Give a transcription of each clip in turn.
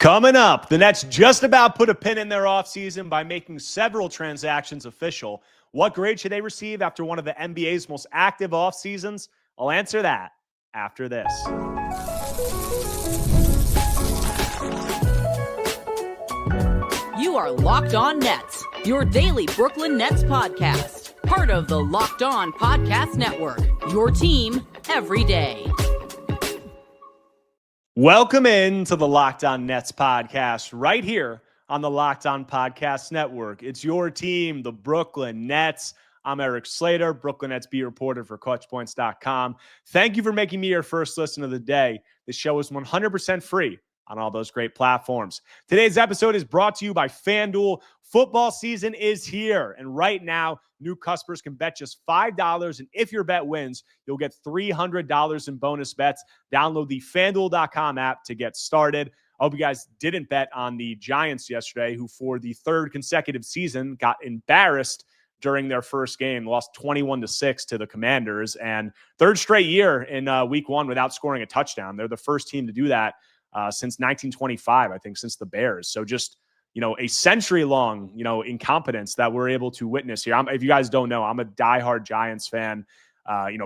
Coming up, the Nets just about put a pin in their offseason by making several transactions official. What grade should they receive after one of the NBA's most active off seasons? I'll answer that after this. You are Locked On Nets, your daily Brooklyn Nets podcast. Part of the Locked On Podcast Network, your team every day. Welcome in to the Locked On Nets podcast right here on the Locked On Podcast Network. It's your team, the Brooklyn Nets. I'm Erik Slater, Brooklyn Nets beat reporter for ClutchPoints.com. Thank you for making me your first listen of the day. The show is 100% free on all those great platforms. Today's episode is brought to you by FanDuel. Football season is here, and right now, new customers can bet just $5, and if your bet wins, you'll get $300 in bonus bets. Download the FanDuel.com app to get started. I hope you guys didn't bet on the Giants yesterday, who for the third consecutive season got embarrassed during their first game, lost 21-6 to the Commanders, and third straight year in week one without scoring a touchdown. They're the first team to do that since 1925, I think, since the Bears. So just, a century-long, incompetence that we're able to witness here. If you guys don't know, I'm a diehard Giants fan.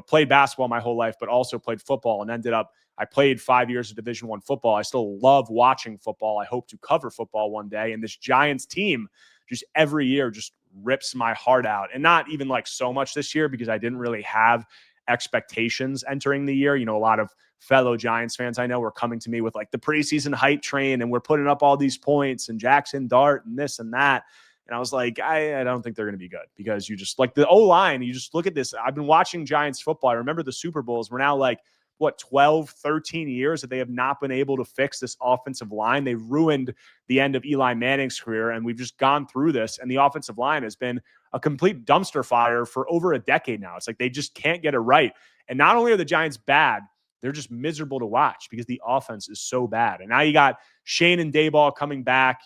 Played basketball my whole life, but also played football and I played 5 years of Division I football. I still love watching football. I hope to cover football one day. And this Giants team just every year just rips my heart out. And not even like so much this year because I didn't really have expectations entering the year. A lot of fellow Giants fans I know were coming to me with like the preseason hype train and we're putting up all these points and Jackson Dart and this and that. And I was like, I don't think they're going to be good because you just like the O-line, you just look at this. I've been watching Giants football. I remember the Super Bowls. We're now like, 12, 13 years that they have not been able to fix this offensive line. They ruined the end of Eli Manning's career, and we've just gone through this, and the offensive line has been a complete dumpster fire for over a decade now. It's like they just can't get it right. And not only are the Giants bad, they're just miserable to watch because the offense is so bad. And now you got Shane and Dayball coming back,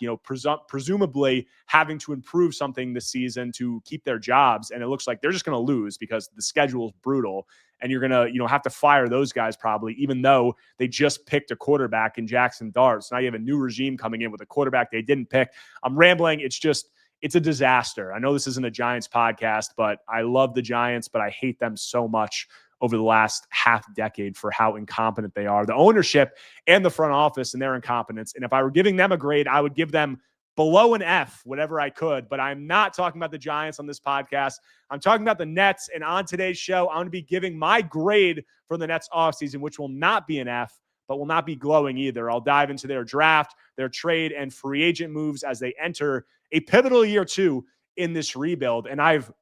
presumably having to improve something this season to keep their jobs. And it looks like they're just going to lose because the schedule is brutal. And you're going to, have to fire those guys probably, even though they just picked a quarterback in Jackson Dart. So now you have a new regime coming in with a quarterback they didn't pick. I'm rambling. It's a disaster. I know this isn't a Giants podcast, but I love the Giants, but I hate them so much over the last half decade for how incompetent they are. The ownership and the front office and their incompetence. And if I were giving them a grade, I would give them below an F, whatever I could. But I'm not talking about the Giants on this podcast. I'm talking about the Nets. And on today's show, I'm going to be giving my grade for the Nets offseason, which will not be an F, but will not be glowing either. I'll dive into their draft, their trade, and free agent moves as they enter a pivotal year two in this rebuild. And I've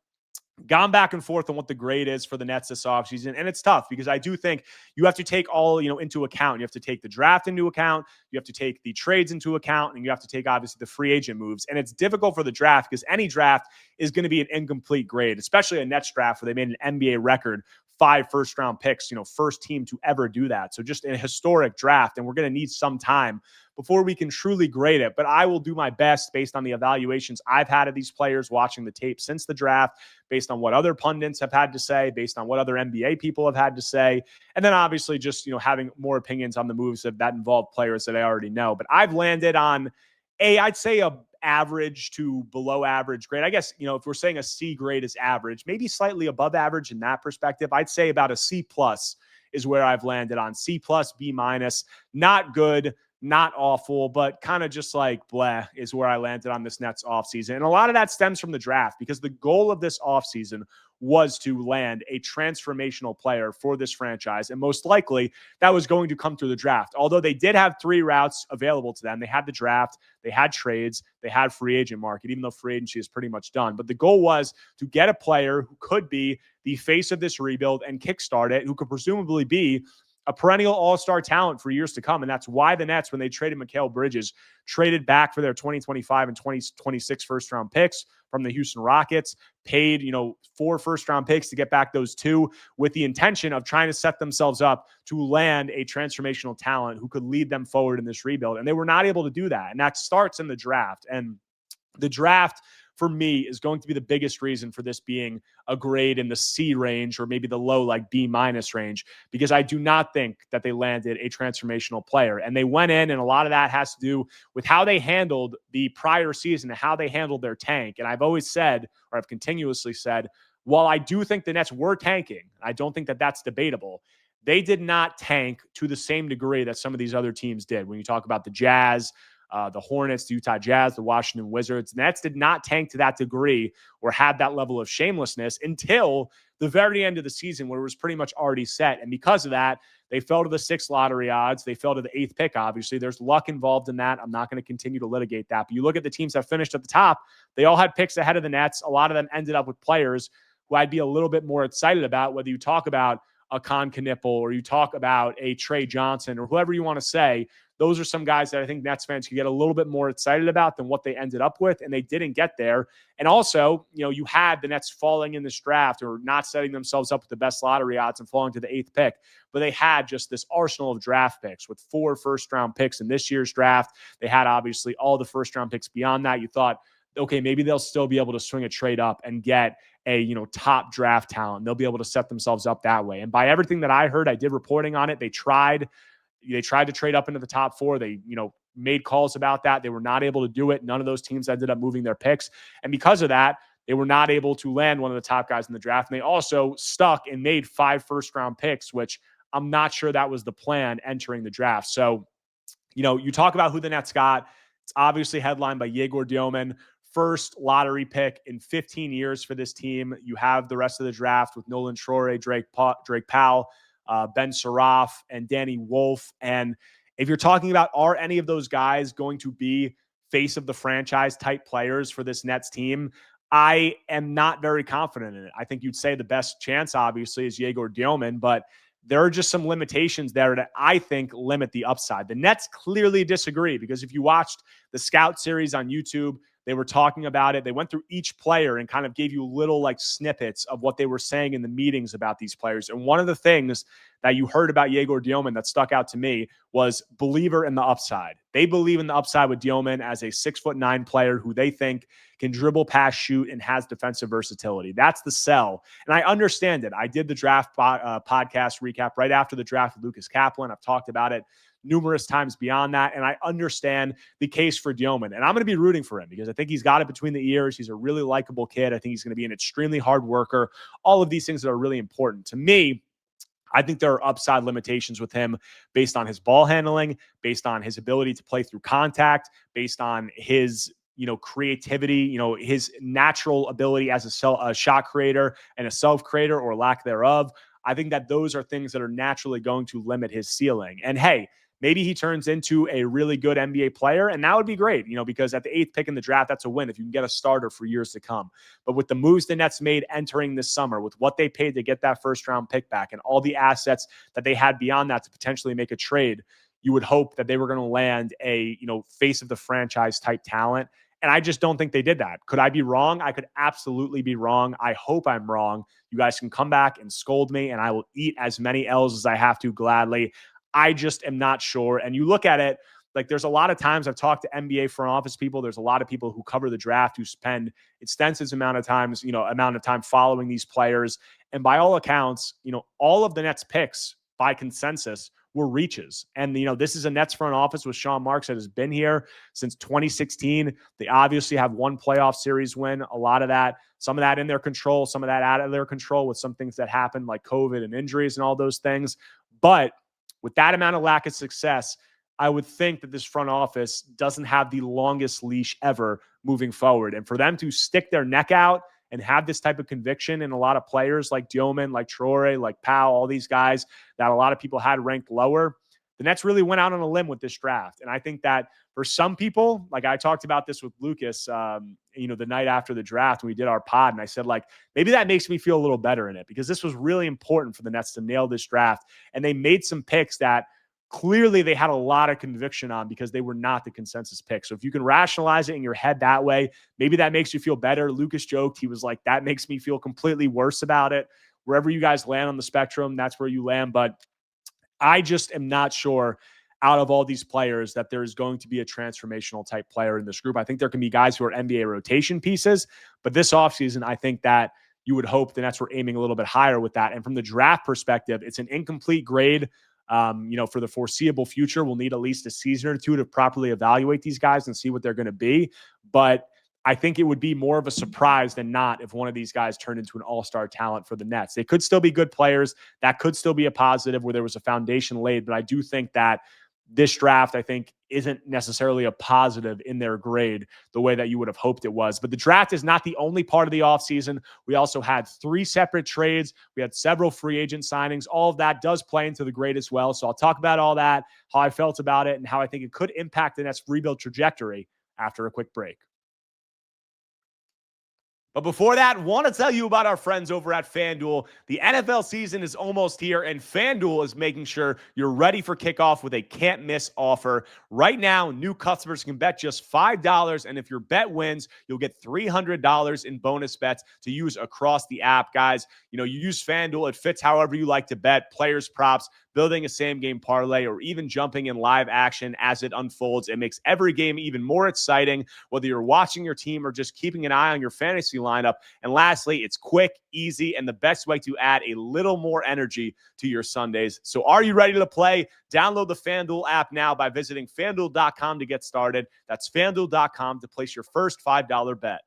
gone back and forth on what the grade is for the Nets this offseason. And it's tough because I do think you have to take all, into account. You have to take the draft into account. You have to take the trades into account. And you have to take, obviously, the free agent moves. And it's difficult for the draft because any draft is going to be an incomplete grade, especially a Nets draft where they made an NBA record 5 first-round picks, first team to ever do that. So just a historic draft. And we're going to need some time before we can truly grade it. But I will do my best based on the evaluations I've had of these players, watching the tape since the draft, based on what other pundits have had to say, based on what other NBA people have had to say. And then obviously just, having more opinions on the moves that involve players that I already know. But I've landed on I'd say a average to below average grade. I guess, if we're saying a C grade is average, maybe slightly above average in that perspective, I'd say about a C plus is where I've landed on. C plus, B minus, not good, not awful, but kind of just like bleh is where I landed on this Nets offseason. And a lot of that stems from the draft because the goal of this offseason was to land a transformational player for this franchise. And most likely that was going to come through the draft. Although they did have 3 routes available to them. They had the draft, they had trades, they had free agent market, even though free agency is pretty much done. But the goal was to get a player who could be the face of this rebuild and kickstart it, who could presumably be a perennial all-star talent for years to come. And that's why the Nets, when they traded Mikal Bridges, traded back for their 2025 and 2026 first-round picks from the Houston Rockets, paid, 4 first-round picks to get back those 2 with the intention of trying to set themselves up to land a transformational talent who could lead them forward in this rebuild. And they were not able to do that. And that starts in the draft. And the draft for me, is going to be the biggest reason for this being a grade in the C range or maybe the low like B- range, because I do not think that they landed a transformational player. And they went in, and a lot of that has to do with how they handled the prior season and how they handled their tank. And I've always said, or I've continuously said, while I do think the Nets were tanking, I don't think that that's debatable. They did not tank to the same degree that some of these other teams did. When you talk about the Jazz, the Hornets, the Utah Jazz, the Washington Wizards, Nets did not tank to that degree or have that level of shamelessness until the very end of the season, where it was pretty much already set. And because of that, they fell to the 6th lottery odds. They fell to the 8th pick, obviously. There's luck involved in that. I'm not going to continue to litigate that. But you look at the teams that finished at the top, they all had picks ahead of the Nets. A lot of them ended up with players who I'd be a little bit more excited about, whether you talk about a Con Knipple or you talk about a Trey Johnson or whoever you want to say. Those are some guys that I think Nets fans could get a little bit more excited about than what they ended up with, and they didn't get there. And also, you had the Nets falling in this draft or not setting themselves up with the best lottery odds and falling to the 8th pick, but they had just this arsenal of draft picks with 4 first-round picks in this year's draft. They had, obviously, all the first-round picks beyond that. You thought, okay, maybe they'll still be able to swing a trade up and get a top draft talent. They'll be able to set themselves up that way. And by everything that I heard, I did reporting on it. They tried to trade up into the top 4. They, made calls about that. They were not able to do it. None of those teams ended up moving their picks. And because of that, they were not able to land one of the top guys in the draft. And they also stuck and made 5 first-round picks, which I'm not sure that was the plan entering the draft. So, you talk about who the Nets got. It's obviously headlined by Yegor Dioman. First lottery pick in 15 years for this team. You have the rest of the draft with Nolan Traore, Drake Powell, Ben Saraf, and Danny Wolf. And if you're talking about, are any of those guys going to be face of the franchise type players for this Nets team? I am not very confident in it. I think you'd say the best chance, obviously, is Yegor Dioman, but there are just some limitations there that I think limit the upside. The Nets clearly disagree, because if you watched the Scout series on YouTube, they were talking about it. They went through each player and kind of gave you little snippets of what they were saying in the meetings about these players. And one of the things that you heard about Yegor Dioman that stuck out to me was believer in the upside. They believe in the upside with Dioman as a 6'9" player who they think can dribble, pass, shoot, and has defensive versatility. That's the sell. And I understand it. I did the draft podcast recap right after the draft with Lucas Kaplan. I've talked about it numerous times beyond that. And I understand the case for Dioman. And I'm going to be rooting for him because I think he's got it between the ears. He's a really likable kid. I think he's going to be an extremely hard worker. All of these things that are really important to me. I think there are upside limitations with him based on his ball handling, based on his ability to play through contact, based on his creativity, his natural ability as a shot creator and a self creator or lack thereof. I think that those are things that are naturally going to limit his ceiling. And hey, maybe he turns into a really good NBA player, and that would be great, because at the 8th pick in the draft, that's a win if you can get a starter for years to come. But with the moves the Nets made entering this summer, with what they paid to get that first-round pick back and all the assets that they had beyond that to potentially make a trade, you would hope that they were going to land a, face of the franchise type talent. And I just don't think they did that. Could I be wrong? I could absolutely be wrong. I hope I'm wrong. You guys can come back and scold me, and I will eat as many L's as I have to gladly. I just am not sure. And you look at it, there's a lot of times I've talked to NBA front office people. There's a lot of people who cover the draft who spend extensive amount of time following these players. And by all accounts, all of the Nets picks by consensus were reaches. And, this is a Nets front office with Sean Marks that has been here since 2016. They obviously have one playoff series win. A lot of that, some of that in their control, some of that out of their control with some things that happened like COVID and injuries and all those things. But with that amount of lack of success, I would think that this front office doesn't have the longest leash ever moving forward. And for them to stick their neck out and have this type of conviction in a lot of players like Dioman, like Traore, like Powell, all these guys that a lot of people had ranked lower, the Nets really went out on a limb with this draft. And I think that for some people, like I talked about this with Lucas, the night after the draft when we did our pod, and I said, maybe that makes me feel a little better in it because this was really important for the Nets to nail this draft. And they made some picks that clearly they had a lot of conviction on because they were not the consensus pick. So if you can rationalize it in your head that way, maybe that makes you feel better. Lucas joked. He was like, that makes me feel completely worse about it. Wherever you guys land on the spectrum, that's where you land. But I just am not sure out of all these players that there's going to be a transformational type player in this group. I think there can be guys who are NBA rotation pieces, but this offseason, I think that you would hope the Nets were aiming a little bit higher with that. And from the draft perspective, it's an incomplete grade. For the foreseeable future, we'll need at least a season or two to properly evaluate these guys and see what they're going to be. But I think it would be more of a surprise than not if one of these guys turned into an all-star talent for the Nets. They could still be good players. That could still be a positive where there was a foundation laid. But I do think that this draft, I think, isn't necessarily a positive in their grade the way that you would have hoped it was. But the draft is not the only part of the offseason. We also had 3 separate trades. We had several free agent signings. All of that does play into the grade as well. So I'll talk about all that, how I felt about it, and how I think it could impact the Nets' rebuild trajectory after a quick break. But before that, want to tell you about our friends over at FanDuel. The NFL season is almost here, and FanDuel is making sure you're ready for kickoff with a can't-miss offer. Right now, new customers can bet just $5, and if your bet wins, you'll get $300 in bonus bets to use across the app. Guys, you use FanDuel. It fits however you like to bet, players, props, building a same-game parlay, or even jumping in live action as it unfolds. It makes every game even more exciting, whether you're watching your team or just keeping an eye on your fantasy lineup. And lastly, it's quick, easy, and the best way to add a little more energy to your Sundays. So are you ready to play? Download the FanDuel app now by visiting FanDuel.com to get started. That's FanDuel.com to place your first $5 bet.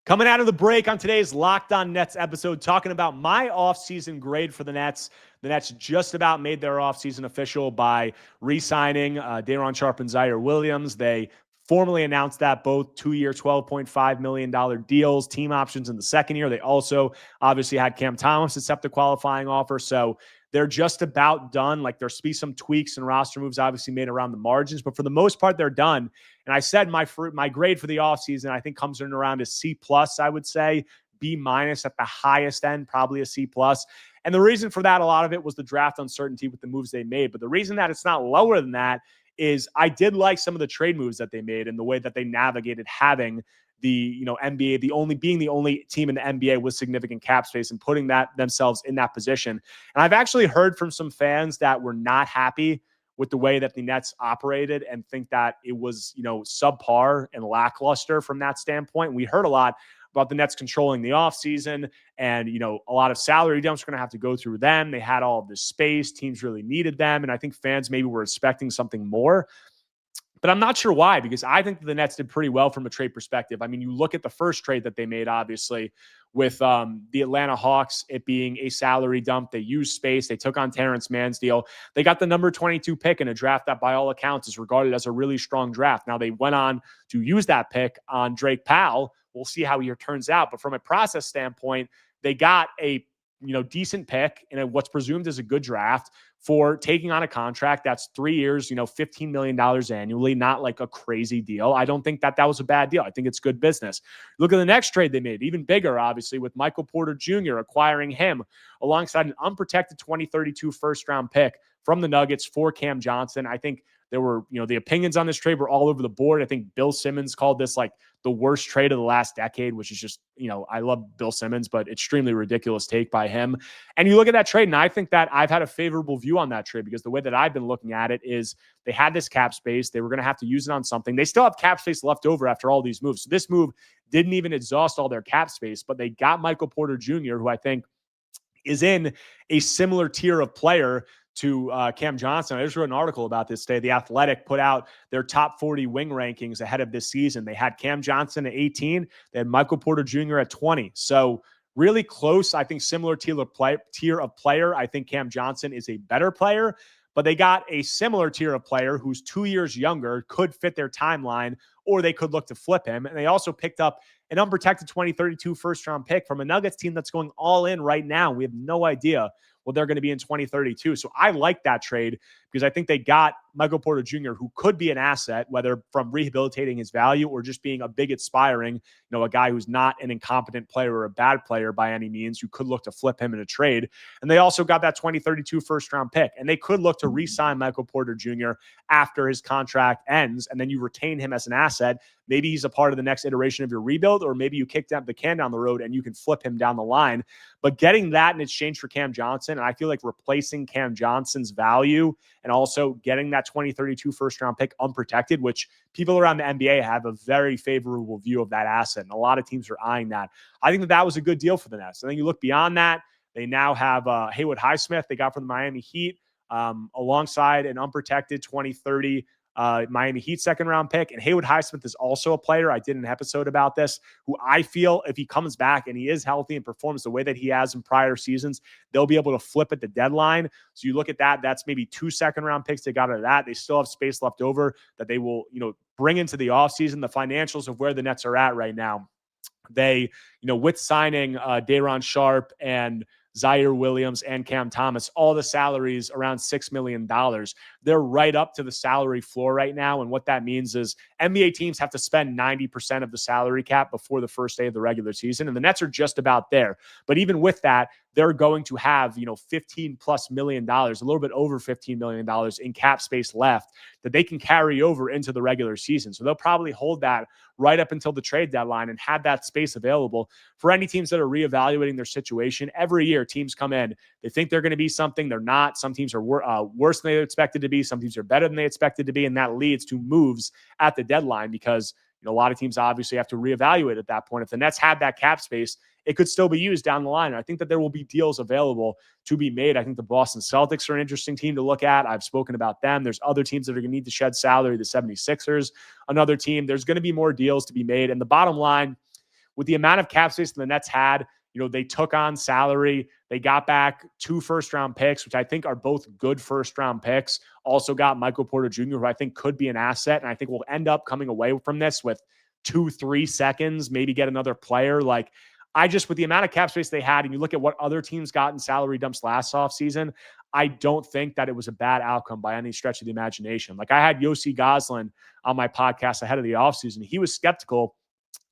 Coming out of the break on today's Locked On Nets episode, talking about my offseason grade for the Nets. The Nets just about made their offseason official by re-signing Day'Ron Sharpe and Zaire Williams. They formally announced that both 2-year, $12.5 million deals, team options in the second year. They also obviously had Cam Thomas accept the qualifying offer. So they're just about done. Like, there's be some tweaks and roster moves obviously made around the margins, but for the most part, they're done. And I said my grade for the offseason, I think, comes in around a C+, I would say. B- at the highest end, probably a C+. And the reason for that, a lot of it was the draft uncertainty with the moves they made. But the reason that it's not lower than that is I did like some of the trade moves that they made and the way that they navigated having the NBA, being the only team in the NBA with significant cap space and putting themselves in that position. And I've actually heard from some fans that were not happy with the way that the Nets operated and think that it was, subpar and lackluster from that standpoint. We heard a lot about the Nets controlling the offseason and, a lot of salary dumps are going to have to go through them. They had all of this space. Teams really needed them. And I think fans maybe were expecting something more. But I'm not sure why, because I think the Nets did pretty well from a trade perspective. I mean, you look at the first trade that they made, obviously, with the Atlanta Hawks, it being a salary dump. They used space. They took on Terrence Mann's deal. They got the number 22 pick in a draft that, by all accounts, is regarded as a really strong draft. Now, they went on to use that pick on Drake Powell. We'll see how he turns out. But from a process standpoint, they got a decent pick in what's presumed as a good draft for taking on a contract that's 3 years, $15 million annually, not like a crazy deal. I don't think that was a bad deal. I think it's good business. Look at the next trade they made, even bigger, obviously, with Michael Porter Jr. acquiring him alongside an unprotected 2032 first-round pick from the Nuggets for Cam Johnson. I think there were, the opinions on this trade were all over the board. I think Bill Simmons called this like the worst trade of the last decade, which is just, I love Bill Simmons, but extremely ridiculous take by him. And you look at that trade, and I think that I've had a favorable view on that trade because the way that I've been looking at it is they had this cap space. They were going to have to use it on something. They still have cap space left over after all these moves. So this move didn't even exhaust all their cap space, but they got Michael Porter Jr., who I think is in a similar tier of player to Cam Johnson. I just wrote an article about this today. The Athletic put out their top 40 wing rankings ahead of this season. They had Cam Johnson at 18. They had Michael Porter Jr. at 20. So really close, I think, similar tier of player. I think Cam Johnson is a better player, but they got a similar tier of player who's 2 years younger, could fit their timeline, or they could look to flip him. And they also picked up an unprotected 2032 first-round pick from a Nuggets team that's going all in right now. We have no idea what they're going to be in 2032. So I like that trade because I think they got Michael Porter Jr., who could be an asset, whether from rehabilitating his value or just being a big aspiring, a guy who's not an incompetent player or a bad player by any means. You could look to flip him in a trade. And they also got that 2032 first-round pick. And they could look to re-sign Michael Porter Jr. after his contract ends, and then you retain him as an asset. Maybe he's a part of the next iteration of your rebuild, or maybe you kick the can down the road and you can flip him down the line. But getting that in exchange for Cam Johnson, and I feel like replacing Cam Johnson's value and also getting that 2032 first-round pick unprotected, which people around the NBA have a very favorable view of that asset, and a lot of teams are eyeing that. I think that was a good deal for the Nets. And then you look beyond that, they now have Haywood Highsmith they got from the Miami Heat alongside an unprotected 2030 Miami Heat second-round pick. And Haywood Highsmith is also a player, I did an episode about this, who I feel if he comes back and he is healthy and performs the way that he has in prior seasons, they'll be able to flip at the deadline. So you look at that, that's maybe 2 second-round picks they got out of that. They still have space left over that they will, bring into the offseason. The financials of where the Nets are at right now, they, with signing Day'Ron Sharpe and Zaire Williams and Cam Thomas, all the salaries around $6 million. They're right up to the salary floor right now. And what that means is NBA teams have to spend 90% of the salary cap before the first day of the regular season. And the Nets are just about there. But even with that, they're going to have, $15+ million, a little bit over $15 million in cap space left that they can carry over into the regular season. So they'll probably hold that right up until the trade deadline and have that space available for any teams that are reevaluating their situation. Every year, teams come in, they think they're going to be something. They're not. Some teams are worse than they expected to be. Some teams are better than they expected to be. And that leads to moves at the deadline because a lot of teams obviously have to reevaluate at that point. If the Nets had that cap space, it could still be used down the line. And I think that there will be deals available to be made. I think the Boston Celtics are an interesting team to look at. I've spoken about them. There's other teams that are going to need to shed salary. The 76ers, another team. There's going to be more deals to be made. And the bottom line, with the amount of cap space the Nets had, they took on salary. They got back 2 first-round picks, which I think are both good first-round picks. Also got Michael Porter Jr., who I think could be an asset, and I think we'll end up coming away from this with 2-3 seconds, maybe get another player. With the amount of cap space they had, and you look at what other teams got in salary dumps last offseason, I don't think that it was a bad outcome by any stretch of the imagination. I had Yossi Goslin on my podcast ahead of the offseason. He was skeptical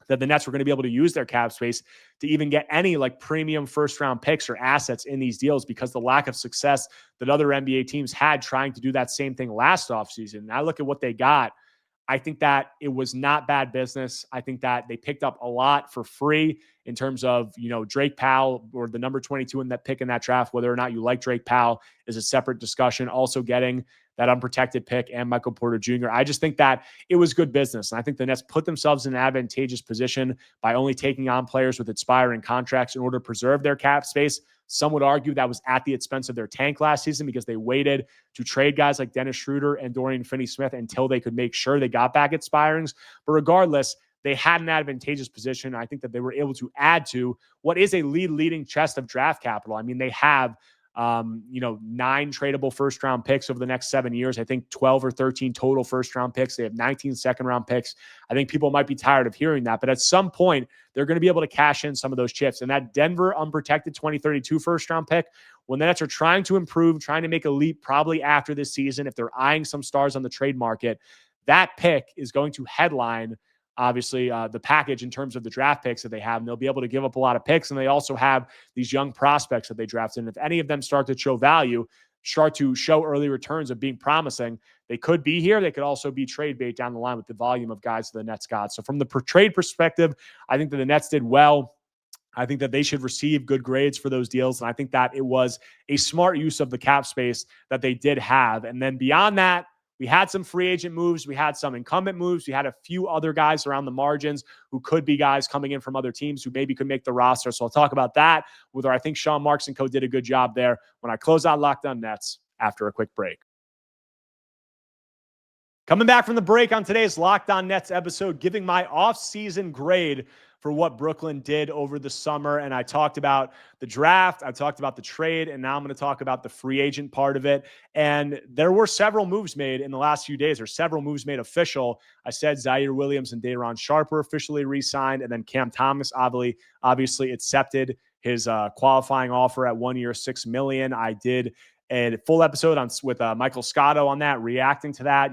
that the Nets were going to be able to use their cap space to even get any premium first-round picks or assets in these deals because the lack of success that other NBA teams had trying to do that same thing last offseason. And I look at what they got. I think that it was not bad business. I think that they picked up a lot for free in terms of, Drake Powell or the number 22 in that pick in that draft. Whether or not you like Drake Powell is a separate discussion. Also getting that unprotected pick and Michael Porter Jr. I just think that it was good business. And I think the Nets put themselves in an advantageous position by only taking on players with expiring contracts in order to preserve their cap space. Some would argue that was at the expense of their tank last season because they waited to trade guys like Dennis Schroeder and Dorian Finney-Smith until they could make sure they got back expirings. But regardless, they had an advantageous position. I think that they were able to add to what is a leading chest of draft capital. I mean, they have 9 tradable first-round picks over the next 7 years. I think 12 or 13 total first-round picks. They have 19 second-round picks. I think people might be tired of hearing that, but at some point, they're going to be able to cash in some of those chips. And that Denver unprotected 2032 first-round pick, when the Nets are trying to improve, trying to make a leap probably after this season, if they're eyeing some stars on the trade market, that pick is going to headline obviously the package in terms of the draft picks that they have, and they'll be able to give up a lot of picks. And they also have these young prospects that they drafted. And if any of them start to show value, start to show early returns of being promising, they could be here. They could also be trade bait down the line with the volume of guys that the Nets got. So from the trade perspective, I think that the Nets did well. I think that they should receive good grades for those deals. And I think that it was a smart use of the cap space that they did have. And then beyond that, we had some free agent moves. We had some incumbent moves. We had a few other guys around the margins who could be guys coming in from other teams who maybe could make the roster. So I'll talk about that. Whether I think Sean Marks and co did a good job there when I close out Locked On Nets after a quick break. Coming back from the break on today's Locked On Nets episode, giving my off-season grade for what Brooklyn did over the summer. And I talked about the draft, I talked about the trade, and now I'm going to talk about the free agent part of it. And there were several moves made in the last few days, or several moves made official. I said Zaire Williams and Day'Ron Sharpe were officially re-signed, and then Cam Thomas obviously accepted his qualifying offer at 1 year, $6 million. I did a full episode with Michael Scotto on that, reacting to that,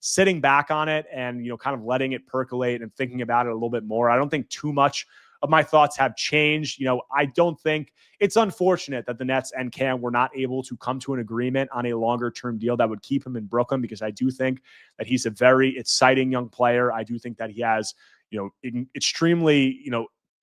sitting back on it and, kind of letting it percolate and thinking about it a little bit more. I don't think too much of my thoughts have changed. I don't think it's unfortunate that the Nets and Cam were not able to come to an agreement on a longer term deal that would keep him in Brooklyn, because I do think that he's a very exciting young player. I do think that he has, extremely,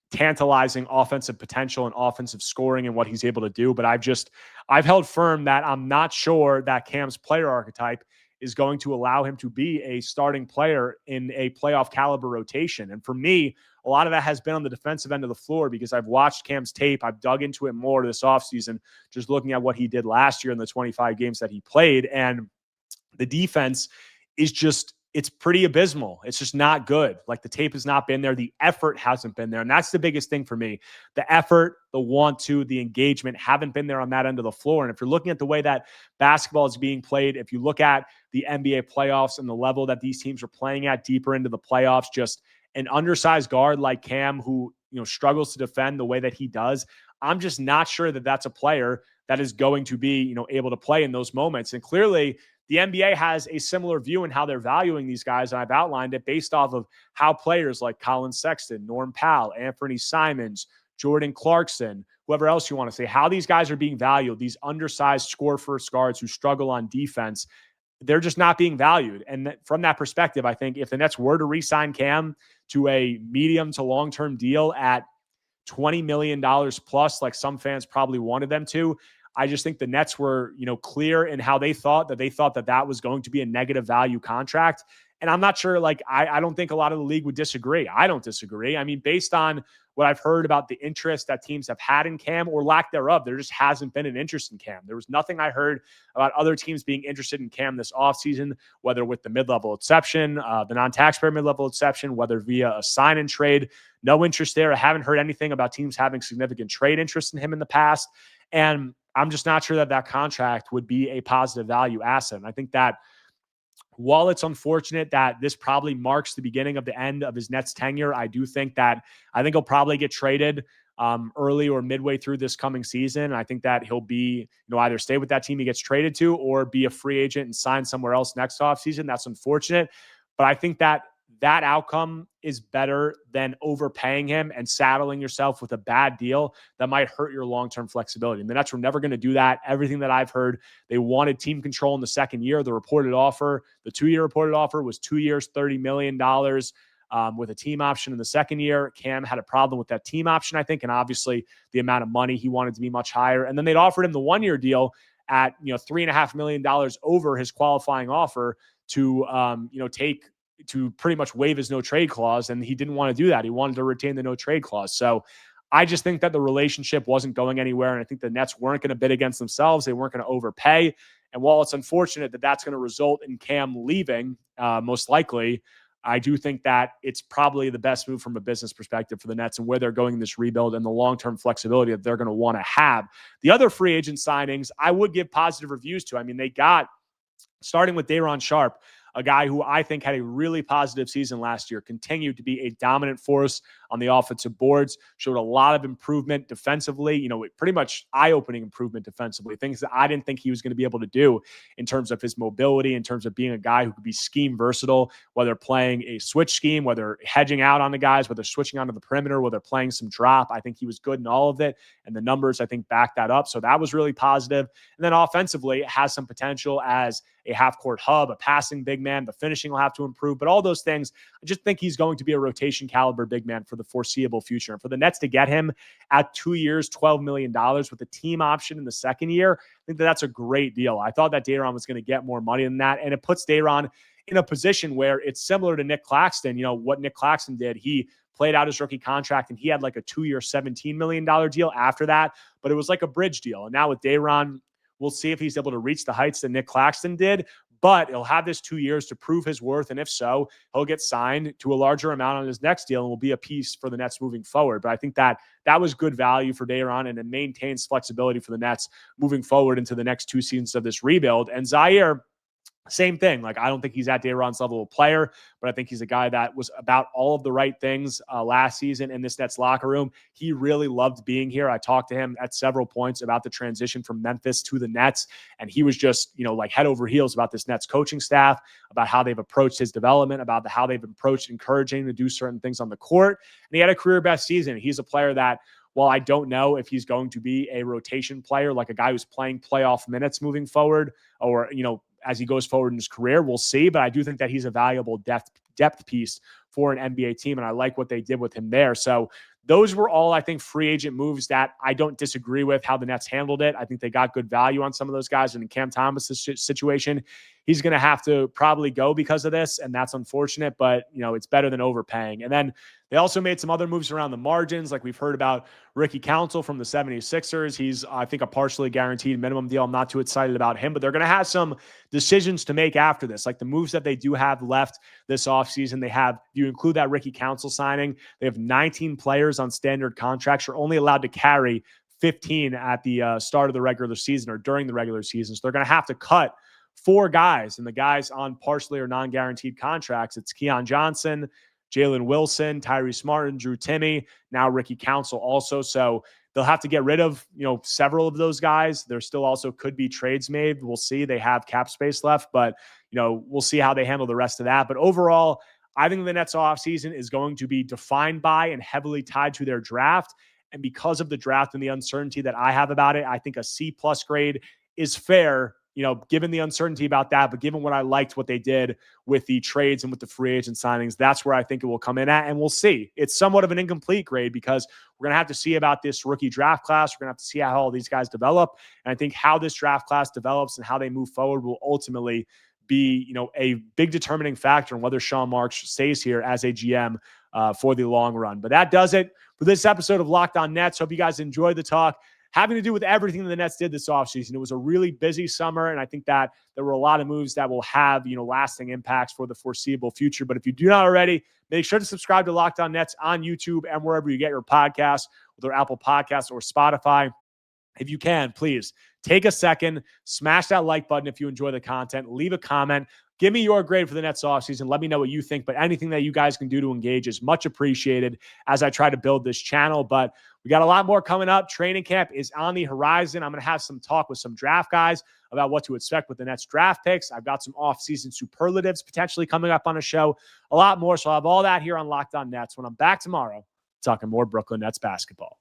tantalizing offensive potential and offensive scoring and what he's able to do. But I've held firm that I'm not sure that Cam's player archetype is going to allow him to be a starting player in a playoff caliber rotation. And for me, a lot of that has been on the defensive end of the floor, because I've watched Cam's tape. I've dug into it more this offseason, just looking at what he did last year in the 25 games that he played. And the defense is it's pretty abysmal. It's just not good. Like, the tape has not been there. The effort hasn't been there. And that's the biggest thing for me. The effort, the want to, the engagement haven't been there on that end of the floor. And if you're looking at the way that basketball is being played, if you look at the NBA playoffs and the level that these teams are playing at deeper into the playoffs, just an undersized guard like Cam who, struggles to defend the way that he does, I'm just not sure that that's a player that is going to be, able to play in those moments. And clearly, the NBA has a similar view in how they're valuing these guys, and I've outlined it based off of how players like Colin Sexton, Norm Powell, Anthony Simons, Jordan Clarkson, whoever else you want to say, how these guys are being valued, these undersized score-first guards who struggle on defense, they're just not being valued. And from that perspective, I think if the Nets were to re-sign Cam to a medium to long-term deal at $20 million plus, like some fans probably wanted them to, I just think the Nets were, clear in how they thought that was going to be a negative value contract. And I'm not sure, I don't think a lot of the league would disagree. I don't disagree. I mean, based on what I've heard about the interest that teams have had in Cam or lack thereof, there just hasn't been an interest in Cam. There was nothing I heard about other teams being interested in Cam this offseason, whether with the mid-level exception, the non-taxpayer mid-level exception, whether via a sign and trade. No interest there. I haven't heard anything about teams having significant trade interest in him in the past. And I'm just not sure that contract would be a positive value asset. And I think that while it's unfortunate that this probably marks the beginning of the end of his Nets tenure, I think he'll probably get traded early or midway through this coming season. And I think that he'll be, either stay with that team he gets traded to or be a free agent and sign somewhere else next offseason. That's unfortunate. But I think that outcome is better than overpaying him and saddling yourself with a bad deal that might hurt your long-term flexibility. And the Nets were never going to do that. Everything that I've heard, they wanted team control in the second year. The 2-year reported offer was 2 years, $30 million with a team option in the second year. Cam had a problem with that team option, I think, and obviously the amount of money he wanted to be much higher. And then they'd offered him the 1-year deal at $3.5 million over his qualifying offer to pretty much waive his no trade clause. And he didn't want to do that. He wanted to retain the no trade clause. So I just think that the relationship wasn't going anywhere. And I think the Nets weren't going to bid against themselves. They weren't going to overpay. And while it's unfortunate that that's going to result in Cam leaving, most likely, I do think that it's probably the best move from a business perspective for the Nets and where they're going in this rebuild and the long-term flexibility that they're going to want to have. The other free agent signings, I would give positive reviews to. I mean, they got, starting with Day'Ron Sharpe, a guy who I think had a really positive season last year, continued to be a dominant force on the offensive boards, showed a lot of improvement defensively, pretty much eye-opening improvement defensively, things that I didn't think he was going to be able to do in terms of his mobility, in terms of being a guy who could be scheme versatile, whether playing a switch scheme, whether hedging out on the guys, whether switching onto the perimeter, whether playing some drop. I think he was good in all of it, and the numbers, I think, back that up. So that was really positive. And then offensively, it has some potential as a half-court hub, a passing big man. The finishing will have to improve, but all those things, I just think he's going to be a rotation caliber big man for the foreseeable future. And for the Nets to get him at 2 years, $12 million with a team option in the second year, I think that's a great deal. I thought that Day'Ron was going to get more money than that, and it puts Day'Ron in a position where it's similar to Nick Claxton. What Nick Claxton did, he played out his rookie contract and he had like a 2-year, $17 million deal after that, but it was like a bridge deal. And now with Day'Ron, we'll see if he's able to reach the heights that Nick Claxton did, but he'll have this 2 years to prove his worth. And if so, he'll get signed to a larger amount on his next deal and will be a piece for the Nets moving forward. But I think that was good value for Day'Ron, and it maintains flexibility for the Nets moving forward into the next 2 seasons of this rebuild. And Zaire, Same thing. Like, I don't think he's at Day'Ron's level of player, but I think he's a guy that was about all of the right things last season in this Nets locker room. He really loved being here. I talked to him at several points about the transition from Memphis to the Nets, and he was just, like head over heels about this Nets coaching staff, about how they've approached his development, about how they've approached encouraging him to do certain things on the court. And he had a career best season. He's a player that, while I don't know if he's going to be a rotation player, like a guy who's playing playoff minutes moving forward, or, as he goes forward in his career, we'll see. But I do think that he's a valuable depth piece for an NBA team, and I like what they did with him there. So those were all, I think, free agent moves that I don't disagree with how the Nets handled it. I think they got good value on some of those guys. And in Cam Thomas' situation, he's going to have to probably go because of this, and that's unfortunate, but, it's better than overpaying. And then they also made some other moves around the margins. Like we've heard about Ricky Council from the 76ers. He's, I think, a partially guaranteed minimum deal. I'm not too excited about him, but they're going to have some decisions to make after this. Like the moves that they do have left this offseason, they have, if you include that Ricky Council signing, they have 19 players on standard contracts. You're only allowed to carry 15 at the start of the regular season or during the regular season. So they're going to have to cut 4 guys, and the guys on partially or non-guaranteed contracts, it's Keon Johnson, Jalen Wilson, Tyrese Martin, Drew Timme, now Ricky Council also. So they'll have to get rid of, several of those guys. There still also could be trades made. We'll see. They have cap space left, but, we'll see how they handle the rest of that. But overall, I think the Nets offseason is going to be defined by and heavily tied to their draft. And because of the draft and the uncertainty that I have about it, I think a C+ grade is fair, given the uncertainty about that, but given what I liked what they did with the trades and with the free agent signings, that's where I think it will come in at, and we'll see. It's somewhat of an incomplete grade because we're going to have to see about this rookie draft class. We're going to have to see how all these guys develop, and I think how this draft class develops and how they move forward will ultimately be, a big determining factor in whether Sean Marks stays here as a GM for the long run. But that does it for this episode of Locked On Nets. Hope you guys enjoyed the talk, having to do with everything the Nets did this offseason. It was a really busy summer, and I think that there were a lot of moves that will have, lasting impacts for the foreseeable future. But if you do not already, make sure to subscribe to Locked On Nets on YouTube and wherever you get your podcasts, whether Apple Podcasts or Spotify. If you can, please take a second, smash that like button if you enjoy the content, leave a comment. Give me your grade for the Nets offseason. Let me know what you think, but anything that you guys can do to engage is much appreciated as I try to build this channel. But we got a lot more coming up. Training camp is on the horizon. I'm going to have some talk with some draft guys about what to expect with the Nets draft picks. I've got some offseason superlatives potentially coming up on a show, a lot more. So I'll have all that here on Locked On Nets when I'm back tomorrow talking more Brooklyn Nets basketball.